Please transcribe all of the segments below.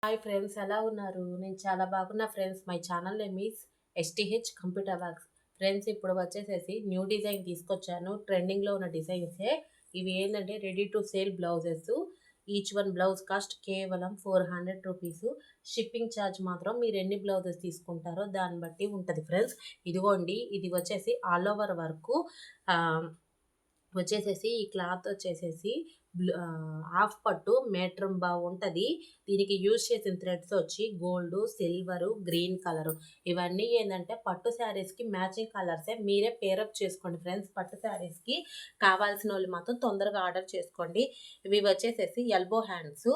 Hi friends, ఎలా ఉన్నారు? నేను చాలా బాగున్నా friends. My channel name is STH computer works. Friends, ఇప్పుడు వచ్చేసేసి న్యూ డిజైన్ తీసుకొచ్చాను. ట్రెండింగ్లో ఉన్న డిజైన్సే ఇవి. ఏంటంటే ready to sale blouses. Each one blouse cost కేవలం 400 రూపీస్. షిప్పింగ్ ఛార్జ్ మాత్రం మీరు ఎన్ని బ్లౌజెస్ తీసుకుంటారో దాన్ని బట్టి ఉంటుంది ఫ్రెండ్స్. ఇదిగోండి, ఇది వచ్చేసి ఆల్ ఓవర్ వర్క్. వచ్చేసేసి ఈ క్లాత్ వచ్చేసేసి హాఫ్ పట్టు మీటర్ బాగుంటుంది. దీనికి యూజ్ చేసిన థ్రెడ్స్ వచ్చి గోల్డ్, సిల్వరు, గ్రీన్ కలరు. ఇవన్నీ ఏంటంటే పట్టు శారీస్కి మ్యాచింగ్ కలర్సే. మీరే పేరప్ చేసుకోండి ఫ్రెండ్స్. పట్టు శారీస్కి కావాల్సిన వాళ్ళు మాత్రం తొందరగా ఆర్డర్ చేసుకోండి. ఇవి వచ్చేసేసి ఎల్బో హ్యాండ్స్.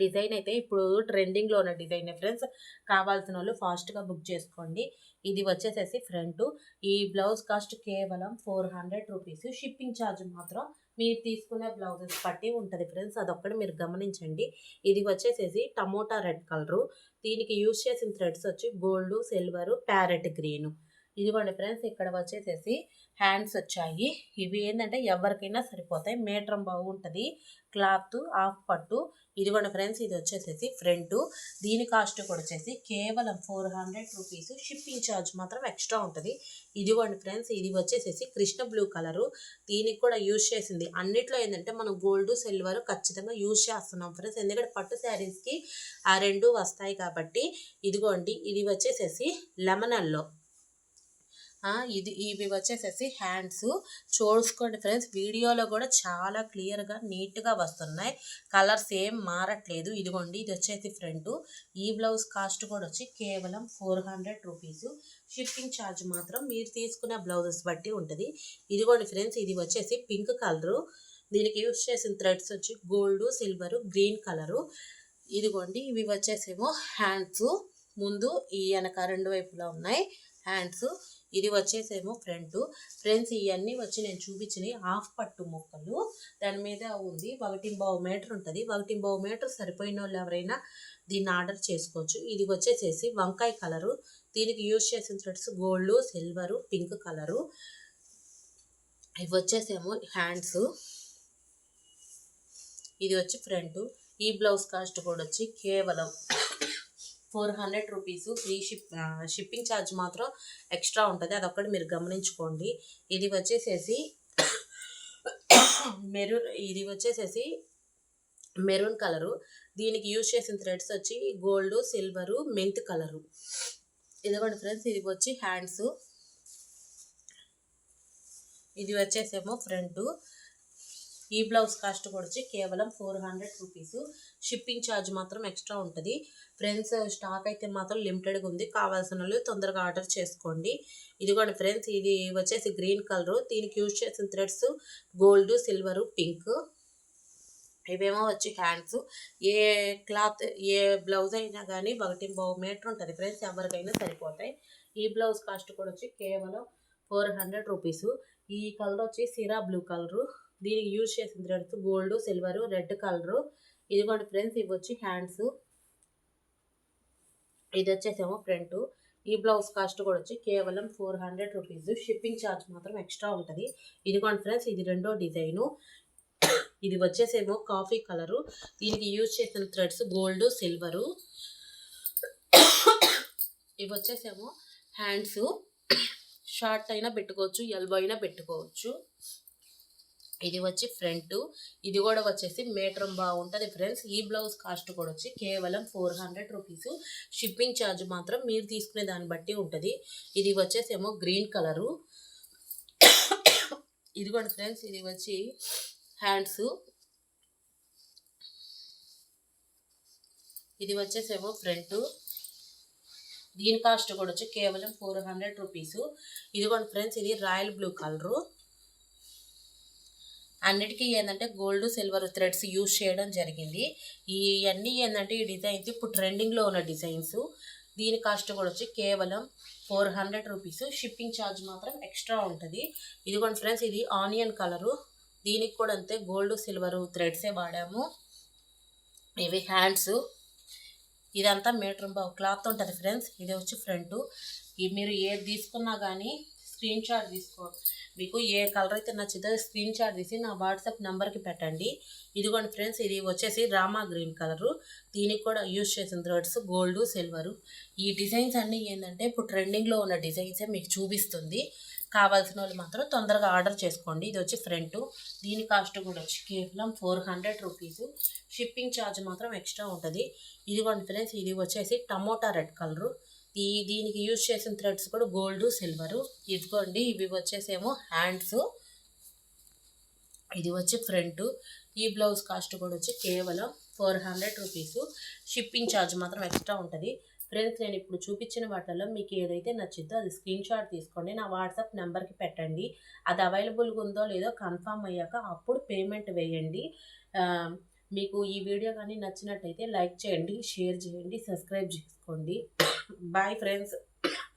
డిజైన్ అయితే ఇప్పుడు ట్రెండింగ్లో ఉన్న డిజైన్ ఫ్రెండ్స్. కావాల్సిన వాళ్ళు ఫాస్ట్గా బుక్ చేసుకోండి. ఇది వచ్చేసేసి ఫ్రంట్. ఈ బ్లౌజ్ కాస్ట్ కేవలం 400 రూపీస్. షిప్పింగ్ ఛార్జ్ మాత్రం మీరు తీసుకునే బ్లౌజెస్ బట్టి ఉంటుంది ఫ్రెండ్స్. అదొక్కటి మీరు గమనించండి. ఇది వచ్చేసేసి టమోటా రెడ్ కలరు. దీనికి యూజ్ చేసిన థ్రెడ్స్ వచ్చి గోల్డ్, సిల్వరు, ప్యారెట్ గ్రీను. ఇదిగోండి ఫ్రెండ్స్, ఇక్కడ వచ్చేసేసి హ్యాండ్స్ వచ్చాయి. ఇవి ఏంటంటే ఎవరికైనా సరిపోతాయి. మీటర్ బాగుంటుంది. క్లాత్ హాఫ్ పట్టు. ఇదిగోండి ఫ్రెండ్స్, ఇది వచ్చేసేసి ఫ్రంట్. దీని కాస్ట్ కూడా వచ్చేసి కేవలం 400 రూపీస్. షిప్పింగ్ ఛార్జ్ మాత్రం ఎక్స్ట్రా ఉంటుంది. ఇదిగోండి ఫ్రెండ్స్, ఇది వచ్చేసేసి కృష్ణ బ్లూ కలరు. దీనికి కూడా యూజ్ చేసింది. అన్నిట్లో ఏంటంటే మనం గోల్డ్, సిల్వర్ ఖచ్చితంగా యూజ్ చేస్తున్నాం ఫ్రెండ్స్. ఎందుకంటే పట్టు శారీస్కి ఆ రెండు వస్తాయి కాబట్టి. ఇదిగోండి, ఇది వచ్చేసేసి లెమన్ ఎల్లో. ఇవి వచ్చేసేసి హ్యాండ్స్. చూసుకోండి ఫ్రెండ్స్, వీడియోలో కూడా చాలా క్లియర్గా నీట్గా వస్తున్నాయి. కలర్స్ ఏం మారట్లేదు. ఇదిగోండి, ఇది వచ్చేసి ఫ్రంట్. ఈ బ్లౌజ్ కాస్ట్ కూడా వచ్చి కేవలం 400 రూపీస్. షిప్పింగ్ ఛార్జ్ మాత్రం మీరు తీసుకునే బ్లౌజెస్ బట్టి ఉంటుంది. ఇదిగోండి ఫ్రెండ్స్, ఇది వచ్చేసి పింక్ కలరు. దీనికి యూజ్ చేసిన థ్రెడ్స్ వచ్చి గోల్డ్, సిల్వరు, గ్రీన్ కలరు. ఇదిగోండి, ఇవి వచ్చేసేమో హ్యాండ్స్. ముందు ఈ వెనక రెండు వైపులా ఉన్నాయి హ్యాండ్స్. ఇది వచ్చేసేమో ఫ్రంట్. ఫ్రెండ్స్, ఇవన్నీ వచ్చి నేను చూపించినవి హాఫ్ పట్టు ముక్కలు. దాని మీద ఉంది 1.5 మీటర్ ఉంటుంది. 1.5 మీటర్ సరిపోయిన వాళ్ళు ఎవరైనా దీన్ని ఆర్డర్ చేసుకోవచ్చు. ఇది వచ్చేసేసి వంకాయ కలరు. దీనికి యూజ్ చేసిన threads gold, silver, pink colour. ఇవి వచ్చేసేమో హ్యాండ్స్. ఇది వచ్చి ఫ్రంట్. ఈ బ్లౌజ్ కాస్ట్ కూడా వచ్చి కేవలం 400 రూపీస్. ఫ్రీ షిప్పింగ్ ఛార్జ్ మాత్రం ఎక్స్ట్రా ఉంటుంది. అదొక్కటి మీరు గమనించుకోండి. ఇది వచ్చేసేసి మెరూన్ కలరు. దీనికి యూజ్ చేసిన థ్రెడ్స్ వచ్చి గోల్డ్, సిల్వరు, మెంత్ కలరు. ఇదిగోండి ఫ్రెండ్స్, ఇది వచ్చి హ్యాండ్స్. ఇది వచ్చేసేమో ఫ్రంట్. ఈ బ్లౌజ్ కాస్ట్ కూడా వచ్చి కేవలం 400 రూపీస్. షిప్పింగ్ ఛార్జ్ మాత్రం ఎక్స్ట్రా ఉంటుంది. ఫ్రెండ్స్, స్టాక్ అయితే మాత్రం లిమిటెడ్గా ఉంది. కావాల్సిన వాళ్ళు తొందరగా ఆర్డర్ చేసుకోండి. ఇదిగోండి ఫ్రెండ్స్, ఇది వచ్చేసి గ్రీన్ కలరు. దీనికి యూజ్ చేసిన థ్రెడ్స్ గోల్డ్, సిల్వరు, పింక్. ఇవేమో వచ్చి హ్యాండ్స్. ఏ క్లాత్ ఏ బ్లౌజ్ అయినా కానీ 1.5 మీటర్ ఉంటుంది ఫ్రెండ్స్. ఎవరికైనా సరిపోతాయి. ఈ బ్లౌజ్ కాస్ట్ కూడా వచ్చి కేవలం 400 రూపీస్. ఈ కలర్ వచ్చి సిరా బ్లూ కలరు. దీనికి యూజ్ చేసిన threads gold, silver, red colour. ఇదిగోండి ఫ్రెండ్స్, ఇవి వచ్చి హ్యాండ్స్. ఇది వచ్చేసేమో ఫ్రంట్. ఈ బ్లౌజ్ కాస్ట్ కూడా వచ్చి కేవలం 400 రూపీస్. షిప్పింగ్ ఛార్జ్ మాత్రం ఎక్స్ట్రా ఉంటుంది. ఇదిగోండి ఫ్రెండ్స్, ఇది రెండో డిజైను. ఇది వచ్చేసేమో కాఫీ కలరు. దీనికి యూజ్ చేసిన థ్రెడ్స్ గోల్డ్, సిల్వరు. ఇవి వచ్చేసేమో హ్యాండ్స్. షార్ట్ అయినా పెట్టుకోవచ్చు, ఎల్బో అయినా పెట్టుకోవచ్చు. ఇది వచ్చి ఫ్రంట్. ఇది కూడా వచ్చేసి మీటర్ బాగుంటుంది ఫ్రెండ్స్. ఈ బ్లౌజ్ కాస్ట్ కూడా వచ్చి కేవలం 400 రూపీస్. షిప్పింగ్ ఛార్జ్ మాత్రం మీరు తీసుకునే దాన్ని బట్టి ఉంటుంది. ఇది వచ్చేసేమో గ్రీన్ కలరు. ఇదిగోండి ఫ్రెండ్స్, ఇది వచ్చి హ్యాండ్స్. ఇది వచ్చేసేమో ఫ్రంట్. దీని కాస్ట్ కూడా వచ్చి కేవలం 400 రూపీస్. ఇదిగోండి ఫ్రెండ్స్, ఇది రాయల్ బ్లూ కలరు. అన్నిటికీ ఏంటంటే గోల్డ్, సిల్వర్ థ్రెడ్స్ యూజ్ చేయడం జరిగింది. ఇవన్నీ ఏంటంటే ఈ డిజైన్స్ ఇప్పుడు ట్రెండింగ్లో ఉన్న డిజైన్స్. దీని కాస్ట్ కూడా వచ్చి కేవలం 400 రూపీస్. షిప్పింగ్ ఛార్జ్ మాత్రం ఎక్స్ట్రా ఉంటుంది. ఇదిగోండి ఫ్రెండ్స్, ఇది ఆనియన్ కలరు. దీనికి కూడా అంతే గోల్డ్, సిల్వర్ థ్రెడ్సే వాడాము. ఇవి హ్యాండ్స్. ఇదంతా మీటర్ బావు క్లాత్ ఉంటుంది ఫ్రెండ్స్. ఇది వచ్చి ఫ్రంట్. మీరు ఏది తీసుకున్నా కానీ స్క్రీన్ షాట్ తీసుకోండి. మీకు ఏ కలర్ అయితే నచ్చిందో స్క్రీన్ షాట్ తీసి నా వాట్సాప్ నెంబర్కి పెట్టండి. ఇదిగోండి ఫ్రెండ్స్, ఇది వచ్చేసి రామా గ్రీన్ కలరు. దీనికి కూడా యూజ్ చేసిన థ్రెడ్స్ గోల్డ్, సిల్వరు. ఈ డిజైన్స్ అన్నీ ఏంటంటే ఇప్పుడు ట్రెండింగ్లో ఉన్న డిజైన్సే మీకు చూపిస్తుంది. కావాల్సిన వాళ్ళు మాత్రం తొందరగా ఆర్డర్ చేసుకోండి. ఇది వచ్చి ఫ్రంట్, దీని కాస్ట్ కూడా వచ్చి కేవలం 400 రూపీస్. షిప్పింగ్ ఛార్జ్ మాత్రం ఎక్స్ట్రా ఉంటుంది. ఇదిగోండి ఫ్రెండ్స్, ఇది వచ్చేసి టమోటా రెడ్ కలరు. దీనికి యూజ్ చేసిన థ్రెడ్స్ కూడా గోల్డ్, సిల్వరు. ఇదిగోండి, ఇవి వచ్చేసేమో హ్యాండ్స్, ఇది వచ్చి ఫ్రంట్. ఈ బ్లౌజ్ కాస్ట్ కూడా వచ్చి కేవలం 400 రూపీస్. షిప్పింగ్ ఛార్జ్ మాత్రం ఎక్స్ట్రా ఉంటుంది. ఫ్రెండ్స్, నేను ఇప్పుడు చూపించిన వాటిల్లో మీకు ఏదైతే నచ్చిందో అది స్క్రీన్ షాట్ తీసుకోండి, నా వాట్సాప్ నెంబర్కి పెట్టండి. అది అవైలబుల్గా ఉందో లేదో కన్ఫామ్ అయ్యాక అప్పుడు పేమెంట్ వేయండి. మీకు ఈ వీడియో కానీ నచ్చినట్టయితే లైక్ చేయండి, షేర్ చేయండి, సబ్స్క్రైబ్ చేసుకోండి. Bye friends.